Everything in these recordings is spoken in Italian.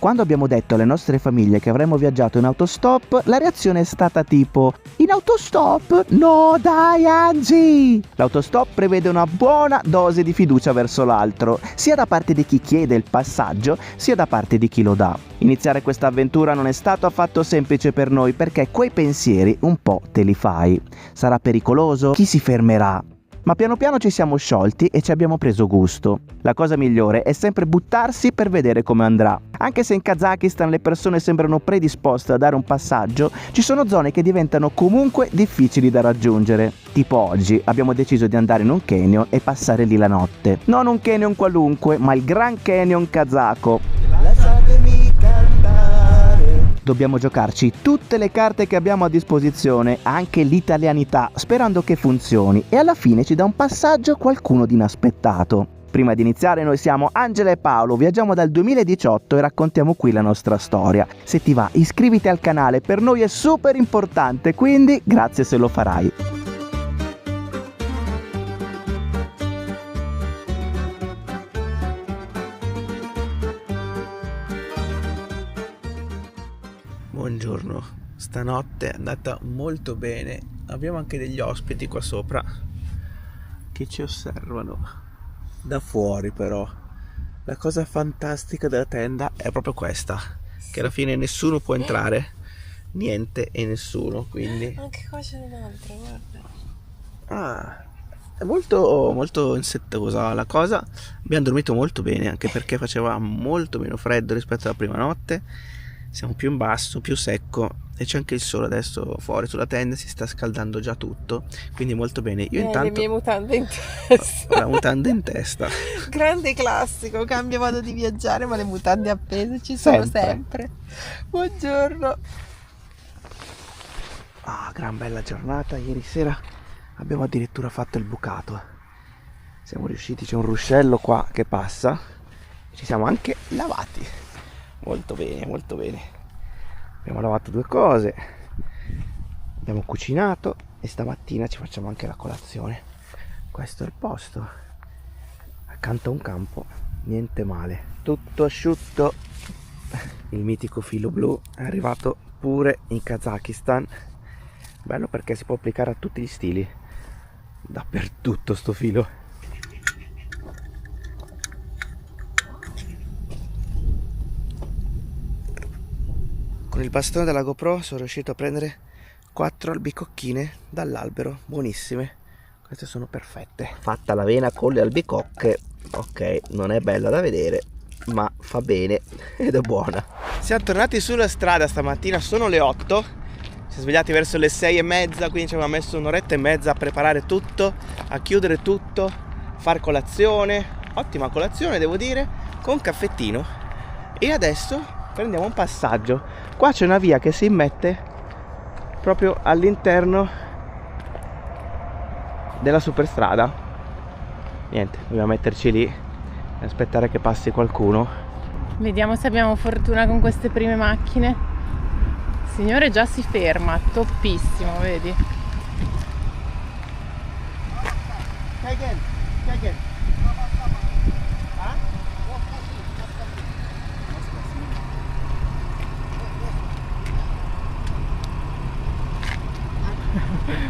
Quando abbiamo detto alle nostre famiglie che avremmo viaggiato in autostop, la reazione è stata tipo: in autostop? No dai Angie! L'autostop prevede una buona dose di fiducia verso l'altro, sia da parte di chi chiede il passaggio, sia da parte di chi lo dà. Iniziare questa avventura non è stato affatto semplice per noi, perché quei pensieri un po' te li fai. Sarà pericoloso? Chi si fermerà? Ma piano piano ci siamo sciolti e ci abbiamo preso gusto. La cosa migliore è sempre buttarsi per vedere come andrà. Anche se in Kazakistan le persone sembrano predisposte a dare un passaggio, ci sono zone che diventano comunque difficili da raggiungere. Tipo oggi abbiamo deciso di andare in un canyon e passare lì la notte. Non un canyon qualunque, ma il Grand Canyon kazako. Lasciatemi cantare. Dobbiamo giocarci tutte le carte che abbiamo a disposizione, anche l'italianità, sperando che funzioni, e alla fine ci dà un passaggio qualcuno di inaspettato. Prima di iniziare, noi siamo Angela e Paolo, viaggiamo dal 2018 e raccontiamo qui la nostra storia. Se ti va, iscriviti al canale, per noi è super importante, quindi grazie se lo farai. Buongiorno, stanotte è andata molto bene, abbiamo anche degli ospiti qua sopra che ci osservano da fuori. Però la cosa fantastica della tenda è proprio questa, che alla fine nessuno può entrare, niente e nessuno, quindi anche qua c'è un altro, guarda. È molto insettosa la cosa. Abbiamo dormito molto bene, anche perché faceva molto meno freddo rispetto alla prima notte. Siamo più in basso, più secco, e c'è anche il sole adesso fuori sulla tenda, si sta scaldando già tutto, quindi molto bene. Io intanto le mie mutande in testa. La mutanda in testa. Grande classico, cambia modo di viaggiare, ma le mutande appese ci sono sempre. Buongiorno. Gran bella giornata. Ieri sera abbiamo addirittura fatto il bucato. Siamo riusciti, c'è un ruscello qua che passa, ci siamo anche lavati. Molto bene, molto bene. Abbiamo lavato due cose, abbiamo cucinato e stamattina ci facciamo anche la colazione. Questo è il posto, accanto a un campo, niente male, tutto asciutto. Il mitico filo blu è arrivato pure in Kazakistan. Bello perché si può applicare a tutti gli stili, dappertutto sto filo. Con il bastone della GoPro sono riuscito a prendere 4 albicocchine dall'albero, buonissime. Queste sono perfette. Fatta l'avena con le albicocche, ok, non è bella da vedere, ma fa bene ed è buona. Siamo tornati sulla strada stamattina, sono le 8. Ci siamo svegliati verso le 6:30, quindi ci avevamo messo un'oretta e mezza a preparare tutto, a chiudere tutto, far colazione. Ottima colazione, devo dire, con caffettino. E adesso prendiamo un passaggio. Qua c'è una via che si immette proprio all'interno della superstrada. Niente, dobbiamo metterci lì e aspettare che passi qualcuno. Vediamo se abbiamo fortuna con queste prime macchine. Il signore già si ferma, toppissimo, vedi?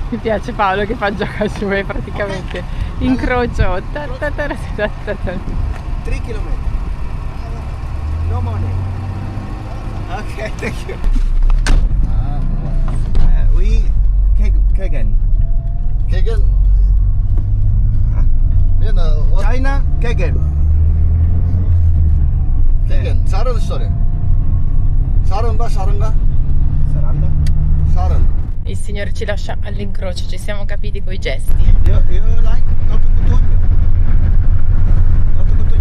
Mi piace Paolo che fa gioca su e praticamente incrocio 3 km. No money. Ok, thank you. We Kegen. China Kegen. Saran story. Saranda. Il signore ci lascia all'incrocio, ci siamo capiti coi gesti. You like Toto Cutugno?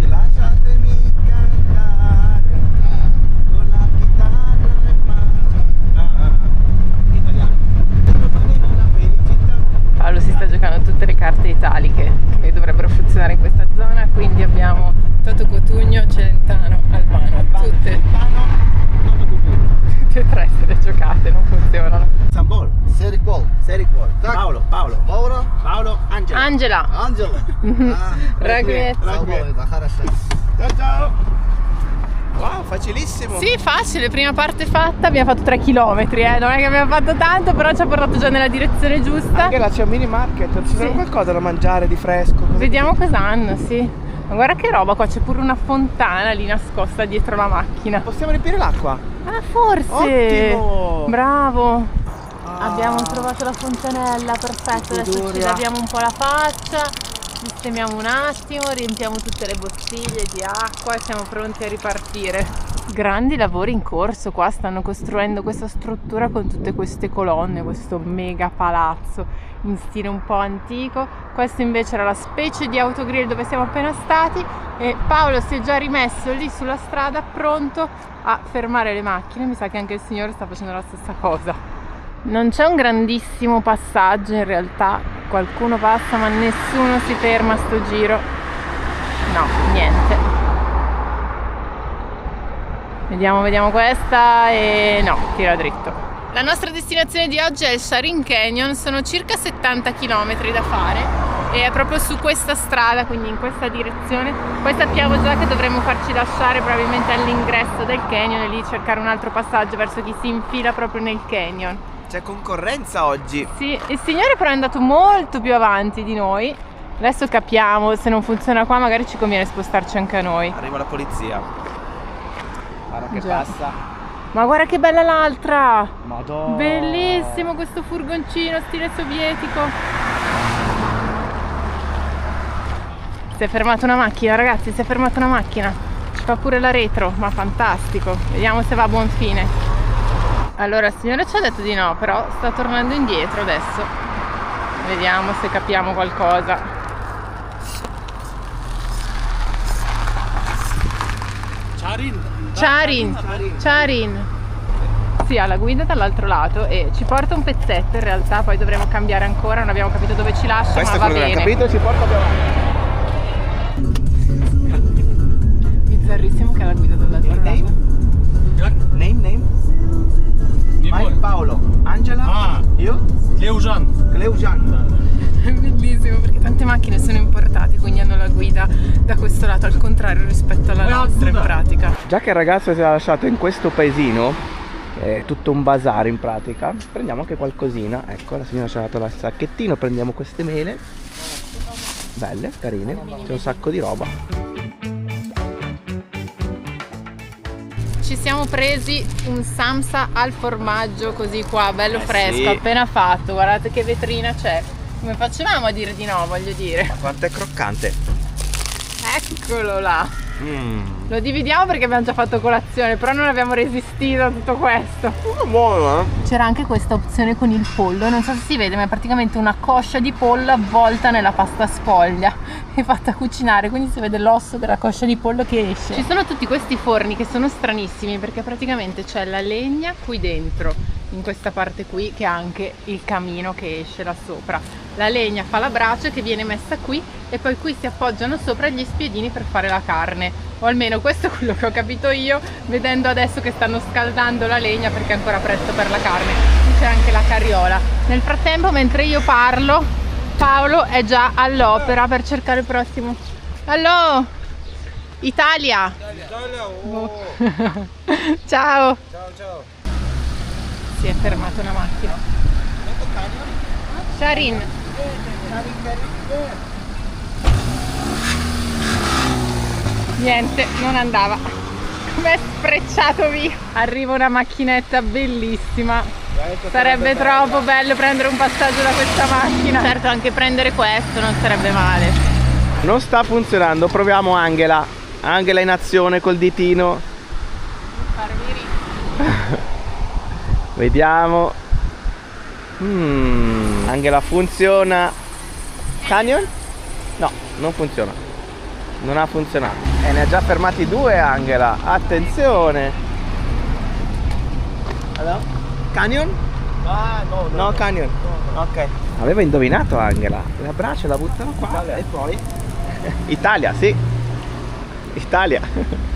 Lasciatemi cantare con la chitarra nel mano. Italiano. La felicità. Paolo si sta giocando tutte le carte italiche che dovrebbero funzionare in questa zona, quindi abbiamo Toto Cutugno, Celentano, Albano, tutte e tre se le giocate non funzionano. Sambol. Serik Bol. Paolo. Mauro. Angela. Ragazzi. Ciao. Wow, facilissimo. Sì, facile, prima parte fatta, abbiamo fatto 3 km, non è che abbiamo fatto tanto, però ci ha portato già nella direzione giusta. Anche là c'è un mini market, ci sarà qualcosa da mangiare di fresco? Vediamo cosa hanno, sì. Ma guarda che roba, qua c'è pure una fontana lì nascosta dietro la macchina. Possiamo riempire l'acqua? Ah, forse! Ottimo! Bravo! Abbiamo trovato la fontanella, perfetto, adesso ci Goduria. laviamo un po' la faccia, sistemiamo un attimo, riempiamo tutte le bottiglie di acqua e siamo pronti a ripartire. Grandi lavori in corso, qua stanno costruendo questa struttura con tutte queste colonne, questo mega palazzo in stile un po' antico. Questo invece era la specie di autogrill dove siamo appena stati e Paolo si è già rimesso lì sulla strada pronto a fermare le macchine. Mi sa che anche il signore sta facendo la stessa cosa. Non c'è un grandissimo passaggio in realtà, qualcuno passa ma nessuno si ferma a sto giro. No, niente. Vediamo questa e no, tira dritto. La nostra destinazione di oggi è il Sharin Canyon, sono circa 70 km da fare e è proprio su questa strada, quindi in questa direzione. Poi sappiamo già che dovremo farci lasciare probabilmente all'ingresso del canyon e lì cercare un altro passaggio verso chi si infila proprio nel canyon. C'è concorrenza oggi. Sì, il signore però è andato molto più avanti di noi. Adesso capiamo, se non funziona qua magari ci conviene spostarci anche a noi. Arriva la polizia. Guarda che Già. passa. Ma guarda che bella l'altra! Madonna. Bellissimo questo furgoncino stile sovietico. Si è fermata una macchina, ragazzi, si è fermata una macchina. Ci fa pure la retro, ma fantastico. Vediamo se va a buon fine. Allora il signore ci ha detto di no, però sta tornando indietro adesso. Vediamo se capiamo qualcosa. Charin. Sì, ha la guida dall'altro lato e ci porta un pezzetto in realtà, poi dovremo cambiare ancora, non abbiamo capito dove ci lascia, Questo ma è va quello che bene. abbiamo capito, ci porta più avanti. Bizzarrissimo che ha la guida dall'altro lato. Name? Mike, Paolo, Angela, io? Cleujan. È bellissimo perché tante macchine sono importate, quindi hanno la guida da questo lato, al contrario rispetto alla nostra in pratica. Già che il ragazzo si è lasciato in questo paesino, che è tutto un bazar in pratica, prendiamo anche qualcosina. Ecco, la signora ci ha dato il sacchettino, prendiamo queste mele. Belle, carine, c'è un sacco di roba. Ci siamo presi un samsa al formaggio così qua, bello fresco, sì. appena fatto, guardate che vetrina c'è. Come facevamo a dire di no, voglio dire. Ma quanto è croccante. Eccolo là. Lo dividiamo perché abbiamo già fatto colazione, però non abbiamo resistito a tutto questo. Buono, eh? C'era anche questa opzione con il pollo, non so se si vede, ma è praticamente una coscia di pollo avvolta nella pasta sfoglia e fatta cucinare, quindi si vede l'osso della coscia di pollo che esce. Ci sono tutti questi forni che sono stranissimi perché praticamente c'è la legna qui dentro, in questa parte qui, che ha anche il camino che esce là sopra. La legna fa la brace che viene messa qui e poi qui si appoggiano sopra gli spiedini per fare la carne, o almeno questo è quello che ho capito io vedendo adesso che stanno scaldando la legna perché è ancora presto per la carne. Qui c'è anche la carriola. Nel frattempo, mentre io parlo, Paolo è già all'opera per cercare il prossimo. Allo Italia. Ciao. Si è fermata una macchina. Sharin. Niente, non andava. Com'è sprecciato via. Arriva una macchinetta bellissima. Sarebbe troppo bello prendere un passaggio da questa macchina. Certo, anche prendere questo non sarebbe male. Non sta funzionando, proviamo Angela. Angela in azione col ditino. Vediamo. Angela funziona. Canyon? No, non funziona. Non ha funzionato. E ne ha già fermati due Angela. Attenzione. Hello? Canyon? No, Canyon. Ok. Aveva indovinato Angela. La brace la buttano qua e poi Italia, sì. Italia.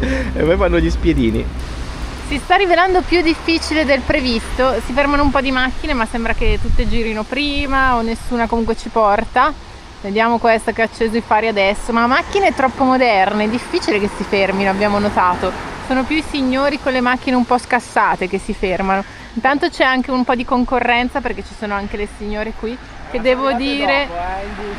E poi fanno gli spiedini. Si sta rivelando più difficile del previsto, si fermano un po' di macchine ma sembra che tutte girino prima o nessuna comunque ci porta. Vediamo questa che ha acceso i fari adesso, ma macchine troppo moderne, è difficile che si fermino, abbiamo notato. sono più i signori con le macchine un po' scassate che si fermano. Intanto c'è anche un po' di concorrenza perché ci sono anche le signore qui che devo dire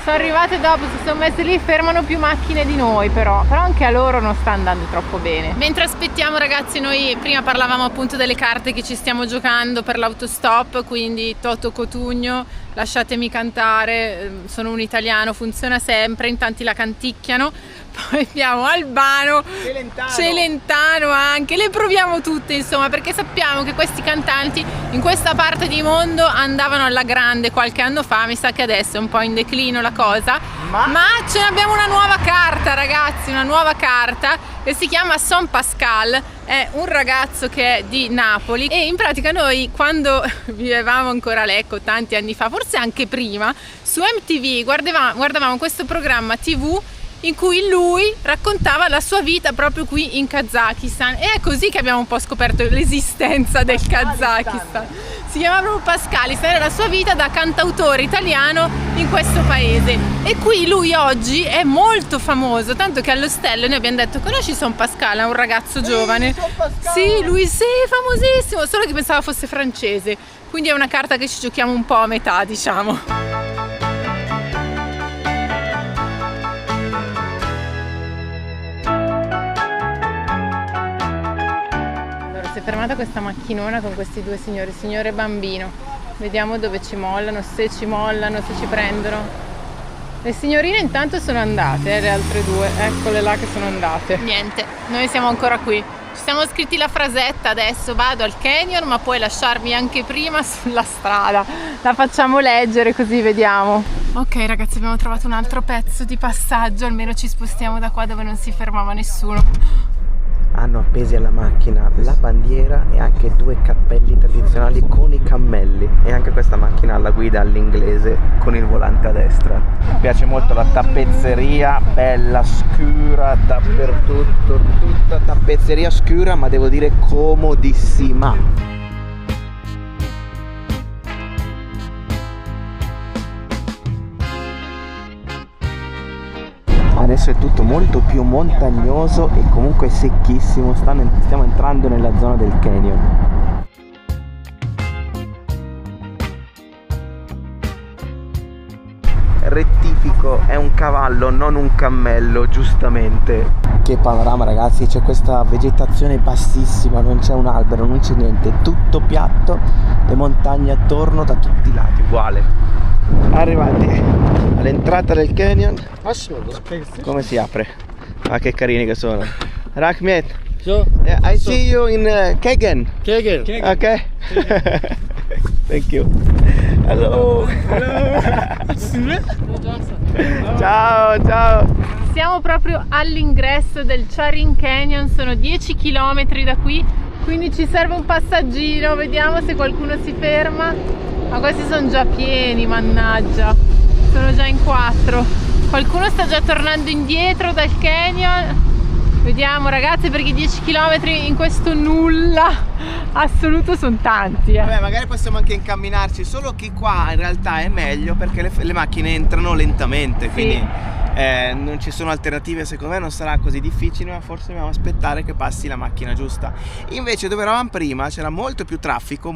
sono arrivate dopo, si sono messe lì, fermano più macchine di noi, però anche a loro non sta andando troppo bene. Mentre aspettiamo, ragazzi, noi prima parlavamo appunto delle carte che ci stiamo giocando per l'autostop, quindi Toto Cotugno, Lasciatemi cantare, sono un italiano, funziona sempre, in tanti la canticchiano. Poi abbiamo Albano, Celentano anche, le proviamo tutte insomma, perché sappiamo che questi cantanti in questa parte di mondo andavano alla grande qualche anno fa, mi sa che adesso è un po' in declino la cosa, ma ce ne abbiamo una nuova carta, ragazzi, una nuova carta che si chiama Son Pascal, è un ragazzo che è di Napoli e in pratica noi quando vivevamo ancora a Lecco tanti anni fa, forse anche prima, su MTV guardavamo questo programma TV in cui lui raccontava la sua vita proprio qui in Kazakistan e è così che abbiamo un po' scoperto l'esistenza del Kazakistan. Si chiama proprio Pascalistan, era la sua vita da cantautore italiano in questo paese e qui lui oggi è molto famoso, tanto che all'ostello noi abbiamo detto: conosci Son Pascal? È un ragazzo giovane. Sì, lui sì, famosissimo, solo che pensava fosse francese, quindi è una carta che ci giochiamo un po' a metà, diciamo. Si è fermata questa macchinona con questi due signori, signore e bambino. Vediamo dove ci mollano, se ci prendono. Le signorine intanto sono andate, le altre due, eccole là che sono andate. Niente, noi siamo ancora qui. Ci siamo scritti la frasetta, adesso vado al canyon, ma puoi lasciarmi anche prima sulla strada. La facciamo leggere così vediamo. Ok ragazzi, abbiamo trovato un altro pezzo di passaggio, almeno ci spostiamo da qua dove non si fermava nessuno. Hanno appesi alla macchina la bandiera e anche due cappelli tradizionali con i cammelli e anche questa macchina ha la guida all'inglese con il volante a destra. Mi piace molto la tappezzeria, bella scura dappertutto, tutta tappezzeria scura, ma devo dire comodissima. Adesso è tutto molto più montagnoso e comunque secchissimo, stiamo entrando nella zona del canyon. Rettifico, è un cavallo, non un cammello, giustamente. Che panorama ragazzi, c'è questa vegetazione bassissima, non c'è un albero, non c'è niente, tutto piatto, le montagne attorno da tutti i lati, uguale. Arrivati all'entrata del canyon, come si apre? Ah, che carini che sono. Rahmet, I see you in Kegen. Ok. Thank you. Hello. Ciao. Siamo proprio all'ingresso del Charin Canyon, sono 10 km da qui, quindi ci serve un passaggino, vediamo se qualcuno si ferma. Ma questi sono già pieni, mannaggia, sono già in 4. Qualcuno sta già tornando indietro dal canyon. Vediamo ragazzi, perché 10 km in questo nulla assoluto sono tanti. Vabbè, magari possiamo anche incamminarci, solo che qua in realtà è meglio perché le macchine entrano lentamente, quindi non ci sono alternative, secondo me non sarà così difficile, ma forse dobbiamo aspettare che passi la macchina giusta. Invece dove eravamo prima c'era molto più traffico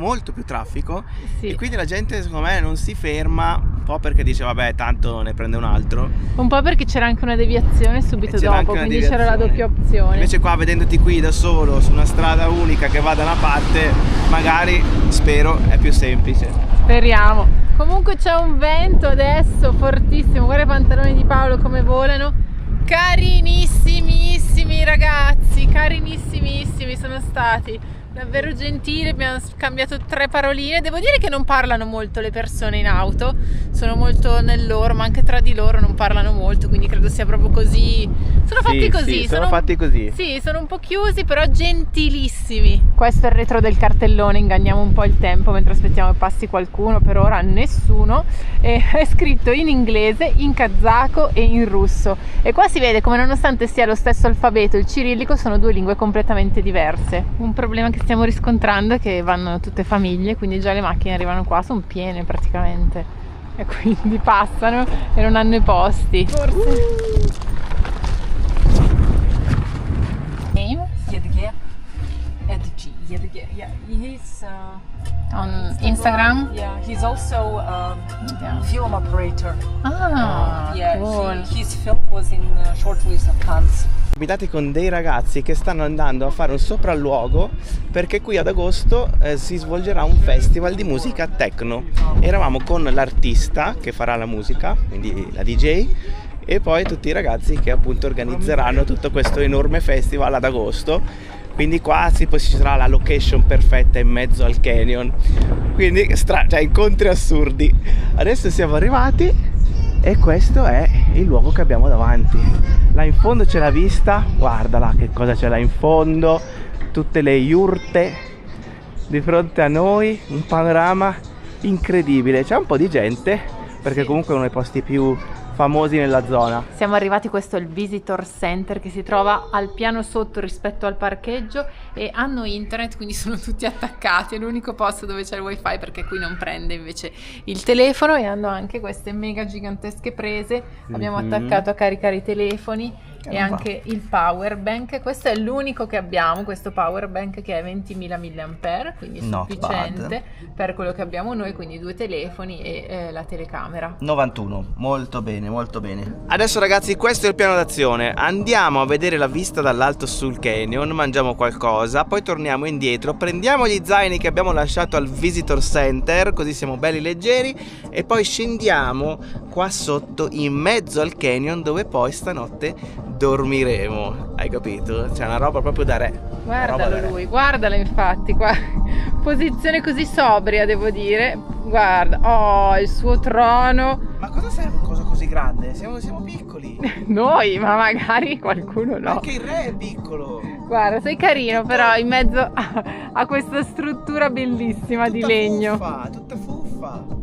sì. E quindi la gente secondo me non si ferma, un po' perché dice vabbè tanto ne prende un altro, un po' perché c'era anche una deviazione subito dopo, quindi c'era la doppia opzione. Invece qua vedendoti qui da solo su una strada unica che va da una parte, magari, spero, è più semplice. Speriamo. Comunque c'è un vento adesso fortissimo, guarda i pantaloni di Paolo come volano. Carinissimi ragazzi, carinissimi sono stati, davvero gentili, abbiamo scambiato 3 paroline. Devo dire che non parlano molto le persone in auto, sono molto nel loro, ma anche tra di loro non parlano molto, quindi credo sia proprio così. Sono fatti così. Sì, sono fatti così. Sì, sono un po' chiusi, però gentilissimi. Questo è il retro del cartellone, inganniamo un po' il tempo mentre aspettiamo che passi qualcuno, per ora nessuno. E è scritto in inglese, in kazako e in russo. E qua si vede come nonostante sia lo stesso alfabeto, il cirillico, sono 2 lingue completamente diverse. Un problema che stiamo riscontrando è che vanno tutte famiglie, quindi già le macchine arrivano qua, sono piene praticamente, e quindi passano e non hanno i posti. Forse. Yeah, he's On Instagram? yeah, he's also Yeah. film operator. Ah, Yeah, cool. his film was in shortlist of Cannes. Abitati con dei ragazzi che stanno andando a fare un sopralluogo perché qui ad agosto si svolgerà un festival di musica techno. Eravamo con l'artista che farà la musica, quindi la DJ, e poi tutti i ragazzi che appunto organizzeranno tutto questo enorme festival ad agosto. Quindi qua poi ci sarà la location perfetta in mezzo al canyon, quindi cioè incontri assurdi. Adesso siamo arrivati e questo è il luogo che abbiamo davanti. Là in fondo c'è la vista, guardala che cosa c'è là in fondo, tutte le iurte di fronte a noi, un panorama incredibile. C'è un po' di gente perché comunque è uno dei posti più famosi nella zona. Siamo arrivati, questo è il Visitor Center che si trova al piano sotto rispetto al parcheggio e hanno internet, quindi sono tutti attaccati, è l'unico posto dove c'è il wifi perché qui non prende invece il telefono, e hanno anche queste mega gigantesche prese, abbiamo attaccato a caricare i telefoni e anche il power bank. Questo è l'unico che abbiamo, questo power bank che è 20.000 mAh, quindi Not sufficiente per quello che abbiamo noi, quindi 2 telefoni e la telecamera. 91, molto bene, molto bene. Adesso ragazzi, questo è il piano d'azione. Andiamo a vedere la vista dall'alto sul canyon, mangiamo qualcosa, poi torniamo indietro, prendiamo gli zaini che abbiamo lasciato al Visitor Center, così siamo belli leggeri, e poi scendiamo qua sotto in mezzo al canyon dove poi stanotte dormiremo. Hai capito? C'è una roba proprio da re. Guardalo lui, guardalo infatti qua, posizione così sobria devo dire, guarda, oh il suo trono. Ma cosa serve una cosa così grande? Siamo piccoli. Noi, ma magari qualcuno no. Anche il re è piccolo. Guarda, sei carino però in mezzo a questa struttura bellissima di legno. Tutta fuffa.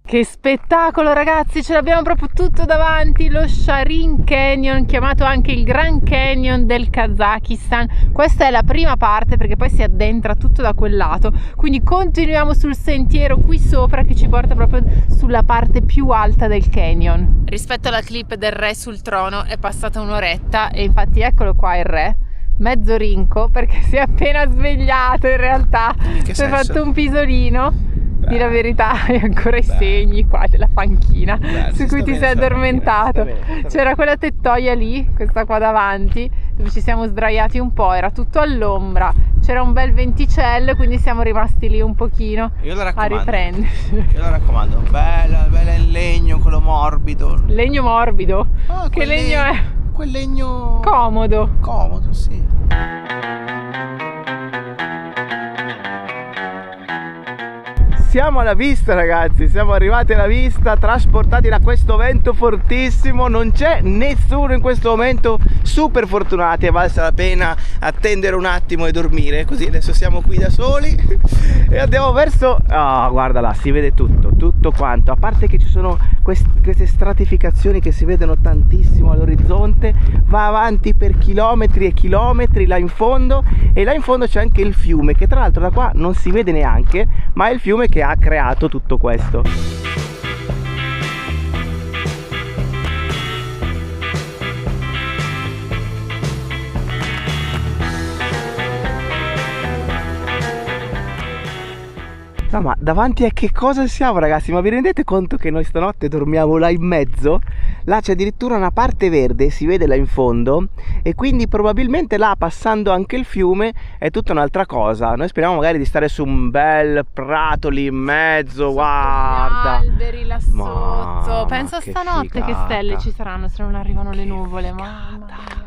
Che spettacolo ragazzi, ce l'abbiamo proprio tutto davanti, lo Sharin Canyon, chiamato anche il Grand Canyon del Kazakistan. Questa è la prima parte perché poi si addentra tutto da quel lato, quindi continuiamo sul sentiero qui sopra che ci porta proprio sulla parte più alta del canyon. Rispetto alla clip del re sul trono è passata un'oretta e infatti eccolo qua il re, mezzo rinco perché si è appena svegliato in realtà, si è fatto un pisolino. Di la verità, hai ancora i segni qua della panchina su cui ti sei addormentato. C'era quella tettoia lì, questa qua davanti, dove ci siamo sdraiati un po', era tutto all'ombra, c'era un bel venticello, quindi siamo rimasti lì un pochino a riprenderci. Io la raccomando, bella in legno, quello morbido. Legno morbido? Che legno è? Quel legno comodo. Comodo, sì. Siamo alla vista ragazzi, siamo arrivati alla vista, trasportati da questo vento fortissimo, non c'è nessuno in questo momento, super fortunati, è valsa la pena attendere un attimo e dormire, così adesso siamo qui da soli e andiamo verso... Ah, guarda là, si vede tutto quanto, a parte che ci sono queste stratificazioni che si vedono tantissimo all'orizzonte, va avanti per chilometri e chilometri là in fondo, e là in fondo c'è anche il fiume che tra l'altro da qua non si vede neanche, ma è il fiume che ha creato tutto questo. No, ma davanti a che cosa siamo ragazzi? Ma vi rendete conto che noi stanotte dormiamo là in mezzo? Là c'è addirittura una parte verde, si vede là in fondo, e quindi probabilmente là passando anche il fiume è tutta un'altra cosa. Noi speriamo magari di stare su un bel prato lì in mezzo, guarda, gli alberi là sotto. Mamma, Pensa che stanotte figata. che stelle ci saranno se non arrivano le nuvole, mamma mia.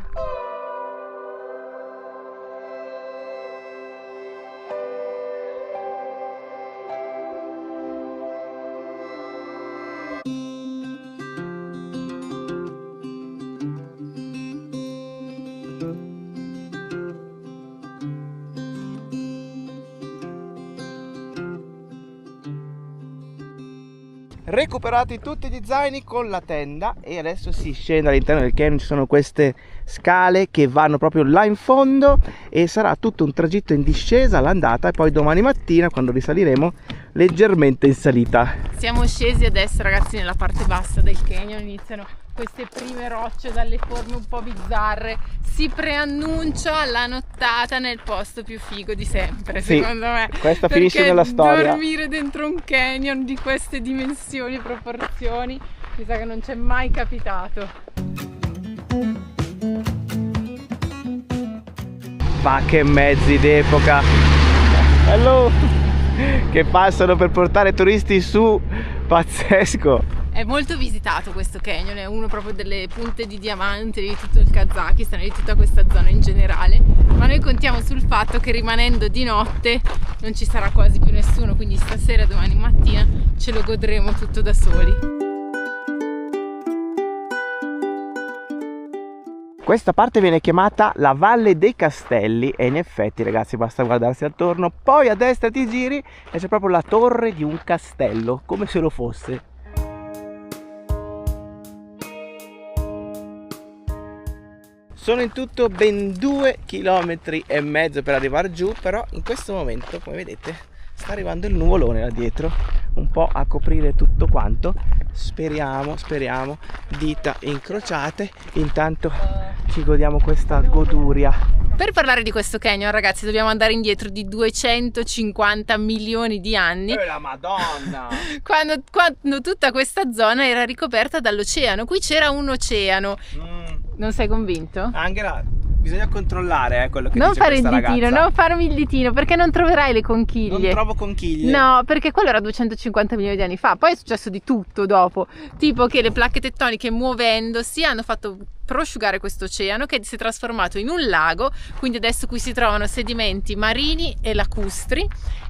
recuperati tutti gli zaini con la tenda e adesso si scende all'interno del canyon. Ci sono queste scale che vanno proprio là in fondo e sarà tutto un tragitto in discesa all'andata e poi domani mattina, quando risaliremo, leggermente in salita. Siamo scesi adesso, ragazzi, nella parte bassa del canyon. Iniziano queste prime rocce dalle forme un po' bizzarre. Si preannuncia la nottata nel posto più figo di sempre, Sì, secondo me. questa Perché finisce nella storia. dormire dentro un canyon di queste dimensioni e proporzioni mi sa che non c'è mai capitato. Ma che mezzi d'epoca! Hello! Che passano per portare turisti su, pazzesco! È molto visitato questo canyon, è uno proprio delle punte di diamante di tutto il Kazakistan e di tutta questa zona in generale, ma noi contiamo sul fatto che rimanendo di notte non ci sarà quasi più nessuno, quindi stasera e domani mattina ce lo godremo tutto da soli. Questa parte viene chiamata la Valle dei Castelli e in effetti, ragazzi, basta guardarsi attorno, poi a destra ti giri e c'è proprio la torre di un castello, come se lo fosse. Sono in tutto ben 2,5 km per arrivare giù, però in questo momento, come vedete, sta arrivando il nuvolone là dietro, un po' a coprire tutto quanto. Speriamo, dita incrociate, intanto ci godiamo questa goduria. Per parlare di questo canyon, ragazzi, dobbiamo andare indietro di 250 milioni di anni. La Madonna! Quando tutta questa zona era ricoperta dall'oceano. Qui c'era un oceano. Non sei convinto? Angela, bisogna controllare quello che non dice fare il questa ditino, ragazza. non farmi il ditino, perché non troverai le conchiglie. Non trovo conchiglie. No, perché quello era 250 milioni di anni fa. Poi è successo di tutto dopo. Tipo che le placche tettoniche muovendosi hanno fatto prosciugare questo oceano, che si è trasformato in un lago, quindi adesso qui si trovano sedimenti marini e lacustri,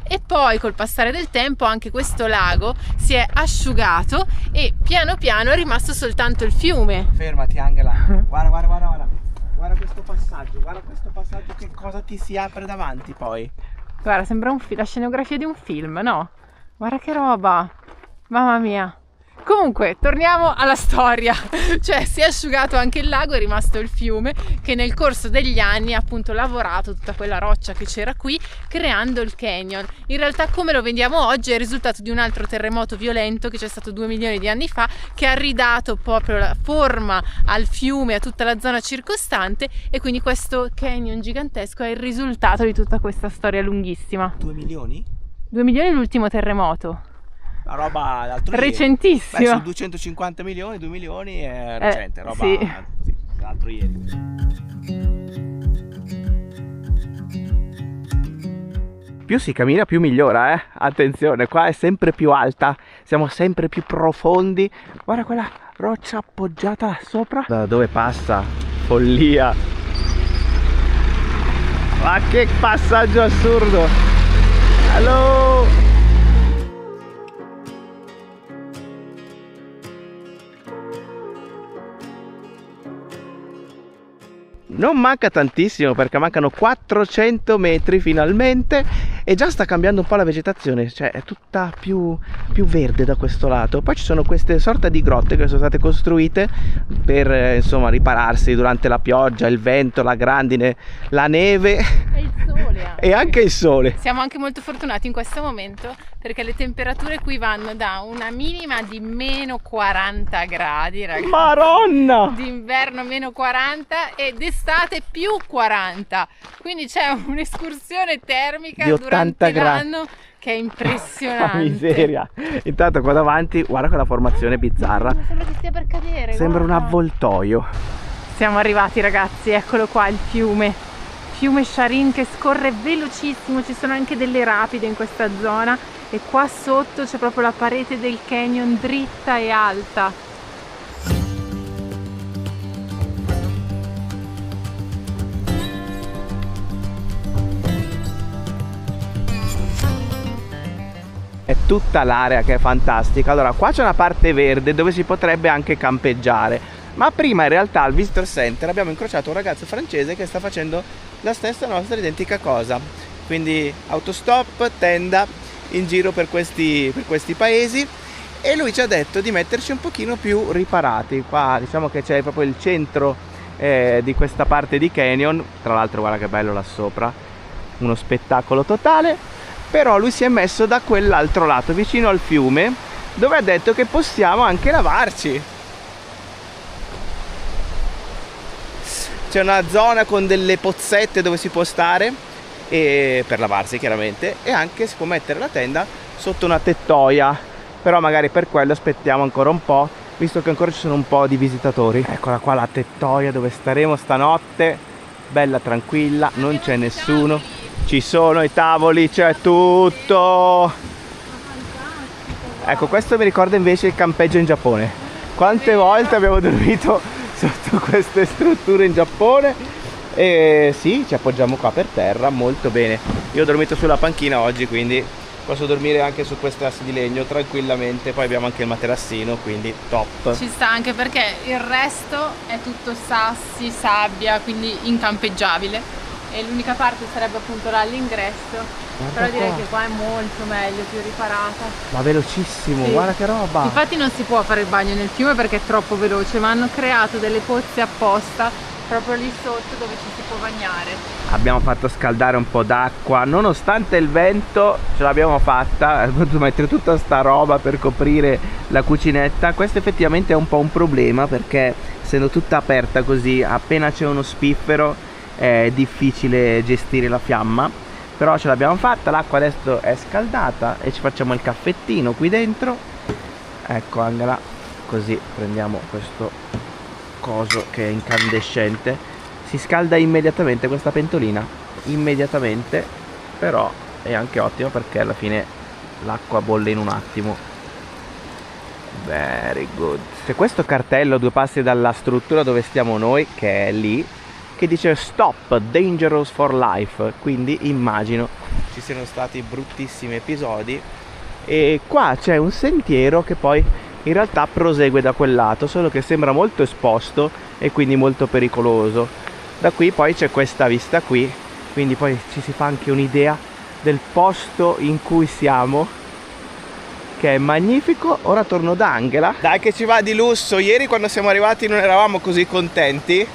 e poi col passare del tempo anche questo lago si è asciugato e piano piano è rimasto soltanto il fiume. Fermati, Angela. Guarda questo passaggio, che cosa ti si apre davanti poi. Guarda, sembra la scenografia di un film, no? Guarda che roba, mamma mia. Comunque, torniamo alla storia. Cioè, si è asciugato anche il lago, è rimasto il fiume, che nel corso degli anni ha appunto lavorato tutta quella roccia che c'era qui, creando il canyon. In realtà, come lo vediamo oggi, è il risultato di un altro terremoto violento che c'è stato 2 milioni di anni fa, che ha ridato proprio la forma al fiume, a tutta la zona circostante, e quindi questo canyon gigantesco è il risultato di tutta questa storia lunghissima. 2 milioni? 2 milioni l'ultimo terremoto. La roba d'altro recentissima. Ieri. Beh, su 250 milioni, 2 milioni è recente, roba sì, l'altro ieri. Più si cammina più migliora, attenzione, qua è sempre più alta, siamo sempre più profondi. Guarda quella roccia appoggiata là sopra. Da dove passa? Follia. Ma che passaggio assurdo. Hello. Non manca tantissimo, perché mancano 400 metri finalmente e già sta cambiando un po' la vegetazione, cioè è tutta più verde da questo lato. Poi ci sono queste sorta di grotte che sono state costruite per insomma ripararsi durante la pioggia, il vento, la grandine, la neve e il sole e anche il sole. Siamo anche molto fortunati in questo momento, perché le temperature qui vanno da una minima di meno 40 gradi, ragazzi, Maronna! d'inverno meno 40 e d'estate più 40, quindi c'è un'escursione termica di 80 durante gradi. l'anno che è impressionante. Miseria. Intanto qua davanti guarda quella formazione bizzarra, Sembra che stia per cadere. sembra un guarda. avvoltoio. Siamo arrivati, ragazzi, eccolo qua il fiume Sharin, che scorre velocissimo. Ci sono anche delle rapide in questa zona e qua sotto c'è proprio la parete del canyon dritta e alta. È tutta l'area che è fantastica. Allora qua c'è una parte verde dove si potrebbe anche campeggiare, ma prima in realtà al Visitor Center abbiamo incrociato un ragazzo francese che sta facendo la stessa nostra identica cosa, quindi autostop, tenda in giro per questi paesi, e lui ci ha detto di metterci un pochino più riparati. Qua diciamo che c'è proprio il centro di questa parte di canyon, tra l'altro guarda che bello là sopra, uno spettacolo totale, però lui si è messo da quell'altro lato vicino al fiume, dove ha detto che possiamo anche lavarci. C'è una zona con delle pozzette dove si può stare e per lavarsi chiaramente, e anche si può mettere la tenda sotto una tettoia, però magari per quello aspettiamo ancora un po', visto che ancora ci sono un po' di visitatori. Eccola qua la tettoia dove staremo stanotte, bella tranquilla, non c'è nessuno, ci sono i tavoli, c'è tutto. Ecco, questo mi ricorda invece il campeggio in Giappone. Quante volte abbiamo dormito sotto queste strutture in Giappone. E sì, ci appoggiamo qua per terra, molto bene. Io ho dormito sulla panchina oggi, quindi posso dormire anche su queste assi di legno tranquillamente. Poi abbiamo anche il materassino, quindi top. Ci sta, anche perché il resto è tutto sassi, sabbia, quindi incampeggiabile, e l'unica parte sarebbe appunto là all'ingresso. Però direi che qua è molto meglio, più riparata. Ma velocissimo, Sì. guarda che roba. Infatti non si può fare il bagno nel fiume perché è troppo veloce, ma hanno creato delle pozze apposta proprio lì sotto dove ci si può bagnare. Abbiamo fatto scaldare un po' d'acqua, nonostante il vento ce l'abbiamo fatta. Ho dovuto mettere tutta sta roba per coprire la cucinetta. Questo effettivamente è un po' un problema, perché essendo tutta aperta così, appena c'è uno spiffero è difficile gestire la fiamma. Però ce l'abbiamo fatta, l'acqua adesso è scaldata e ci facciamo il caffettino qui dentro. Ecco Angela, così prendiamo questo coso che è incandescente. Si scalda immediatamente questa pentolina, immediatamente, però è anche ottimo perché alla fine l'acqua bolle in un attimo. Very good. C'è questo cartello 2 passi dalla struttura dove stiamo noi, che è lì, che dice Stop, Dangerous for Life, quindi immagino ci siano stati bruttissimi episodi. E qua c'è un sentiero che poi in realtà prosegue da quel lato, solo che sembra molto esposto e quindi molto pericoloso. Da qui poi c'è questa vista qui, quindi poi ci si fa anche un'idea del posto in cui siamo, che è magnifico. Ora torno da Angela. Dai che ci va di lusso. Ieri quando siamo arrivati non eravamo così contenti,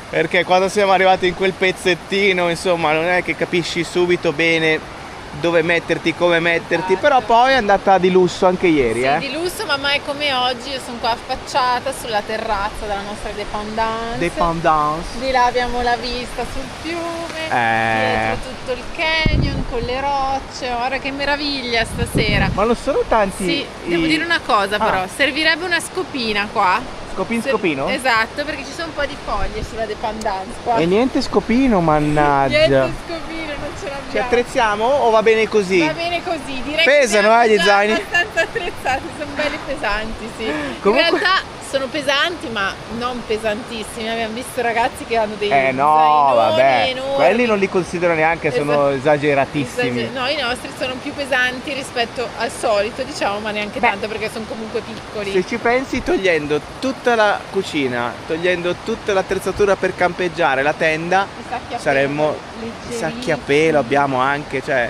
perché quando siamo arrivati in quel pezzettino, insomma, non è che capisci subito bene dove metterti, come metterti, però poi è andata di lusso anche ieri. Sì, di lusso, ma mai come oggi. Io sono qua affacciata sulla terrazza della nostra dépendance. Dépendance. Di là abbiamo la vista sul fiume, dietro tutto il canyon con le rocce. Guarda che meraviglia stasera. Ma non sono tanti. Sì, devo dire una cosa però, servirebbe una scopina qua. Scopino? Esatto, perché ci sono un po' di foglie sulla dépendance qua. E niente scopino, mannaggia. Niente scopino, non ce l'abbiamo. Ci attrezziamo o va bene così? Va bene così, direi pesano, che gli zaini? abbastanza attrezzati, sono belli pesanti, sì. Comunque... In realtà sono pesanti, ma non pesantissimi. Abbiamo visto ragazzi che hanno dei no, zainoni vabbè, enormi. quelli non li considero neanche, sono esageratissimi. No, i nostri sono più pesanti rispetto al solito, diciamo, ma neanche tanto, perché sono comunque piccoli. Se ci pensi, togliendo tutta la cucina, togliendo tutta l'attrezzatura per campeggiare, la tenda, saremmo sacchi a pelo, abbiamo anche, cioè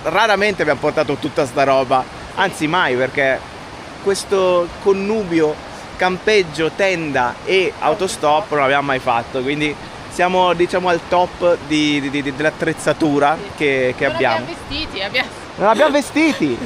raramente abbiamo portato tutta sta roba, anzi mai, perché questo connubio campeggio, tenda e autostop non l'abbiamo mai fatto, quindi siamo diciamo al top dell'attrezzatura che abbiamo. Non abbiamo vestiti.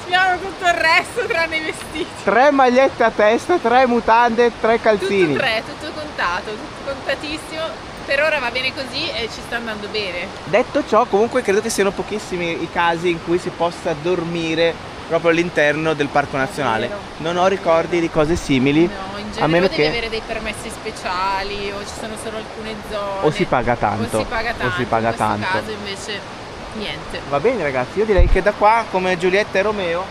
Abbiamo tutto il resto tranne i vestiti. 3 magliette a testa, 3 mutande, 3 calzini. Tutto contato, tutto contatissimo. Per ora va bene così e ci sta andando bene. Detto ciò, comunque credo che siano pochissimi i casi in cui si possa dormire proprio all'interno del parco nazionale. Non ho ricordi di cose simili. No, in genere a meno devi che avere dei permessi speciali o ci sono solo alcune zone. O si paga tanto. In questo caso invece niente. Va bene ragazzi, io direi che da qua, come Giulietta e Romeo,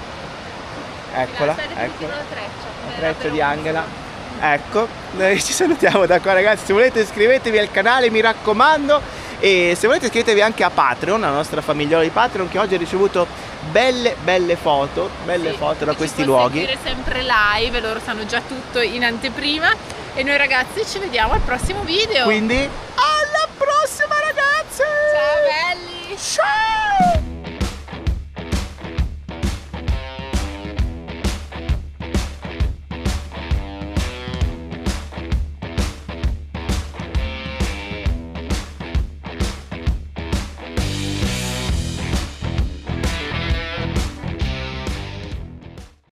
eccola, ecco, la treccia di Angela. Ecco, noi ci salutiamo da qua ragazzi. Se volete iscrivetevi al canale, mi raccomando. E se volete iscrivetevi anche a Patreon, alla nostra famigliola di Patreon, che oggi ha ricevuto belle foto da questi luoghi. Seguire sempre live, loro sanno già tutto in anteprima. E noi ragazzi ci vediamo al prossimo video. Quindi alla prossima ragazzi. Ciao belli. Ciao.